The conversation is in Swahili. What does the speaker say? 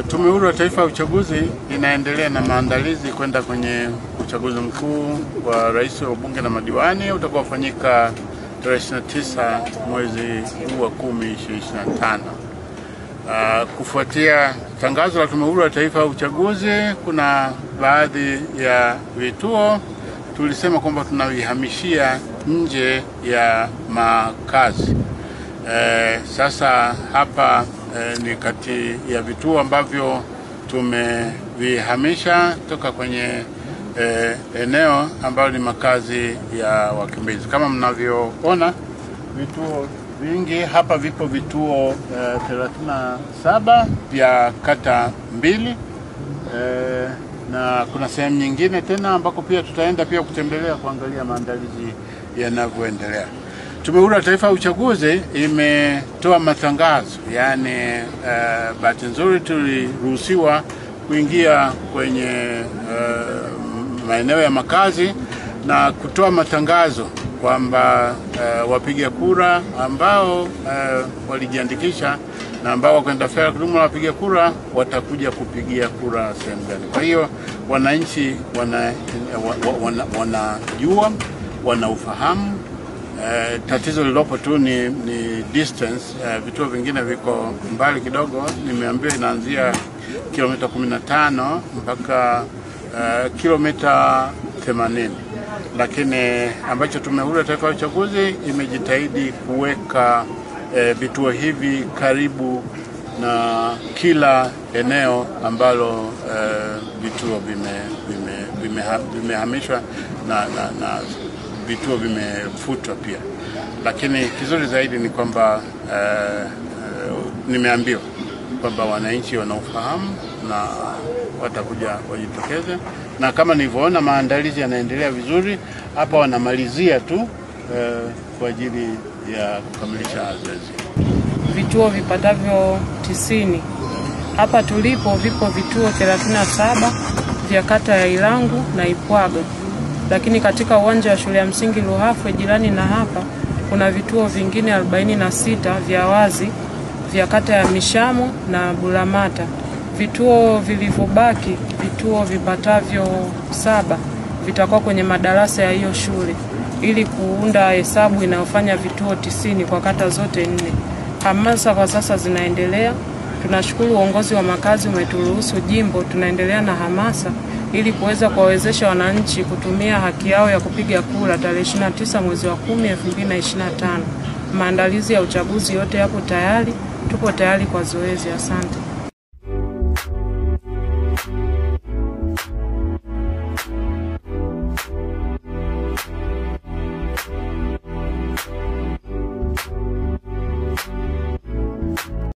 Tume Huru ya Taifa ya Uchaguzi inaendelea na maandalizi kwenda kwenye uchaguzi mkuu wa rais, wa bunge na madiwani utakaofanyika tarehe 29 mwezi huu wa 10 2025. Kufuatia tangazo la Tume Huru ya Taifa ya Uchaguzi, kuna baadhi ya vituo tulisema kwamba tunavihamishia nje ya makazi. Sasa hapa ni kati ya vituo ambavyo tumevihamisha toka kwenye eneo ambalo ni makazi ya wakimbizi. Kama mnavyoona vituo vingi hapa, vipo vituo 37 vya kata mbili, na kuna sehemu nyingine tena ambako pia tutaenda pia kutembelea kuangalia maandalizi yanavyoendelea. Tume Huru ya Taifa ya Uchaguzi imetoa matangazo, yani bahati nzuri tuliruhusiwa kuingia kwenye maeneo ya makazi na kutoa matangazo kwamba wapiga kura ambao walijiandikisha na ambao wako daftari kudumu la wapiga kura watakuja kupigia kura sehemu gani. Kwa hiyo wananchi wanajua, wanaufahamu. Tatizo lilopo tu ni distance. Vituo vingine viko mbali kidogo, nimeambiwa inaanzia kilomita 15 mpaka kilomita 80, lakini ambacho Tume Huru ya Taifa ya Uchaguzi imejitahidi kuweka vituo hivi karibu na kila eneo ambalo vituo vimehamishwa na vituo vimefutwa pia. Lakini kizuri zaidi ni kwamba nimeambiwa kwamba wananchi wanaufahamu na watakuja wajitokeze, na kama nilivyoona maandalizi yanaendelea vizuri hapa, wanamalizia tu kwa ajili ya kukamilisha zoezi. Vituo vipatavyo 90 hapa tulipo, vipo vituo 37 vya kata ya Ilangu na Ipwaga, lakini katika uwanja wa shule ya msingi Luhafwe jirani na hapa kuna vituo vingine 46 vya wazi vya kata ya Mishamo na Bulamata. Vituo vilivyobaki, vituo vipatavyo 7 vitakuwa kwenye madarasa ya hiyo shule ili kuunda hesabu inayofanya vituo 90 kwa kata zote 4. Hamasa kwa sasa zinaendelea. Tunashukuru uongozi wa makazi umeturuhusu jimbo, tunaendelea na hamasa ili kuweza kuwawezesha wananchi kutumia haki yao ya kupiga kura tarehe 29 mwezi wa 10 2025. Maandalizi ya uchaguzi yote yapo tayari, tupo tayari kwa zoezi. Asante.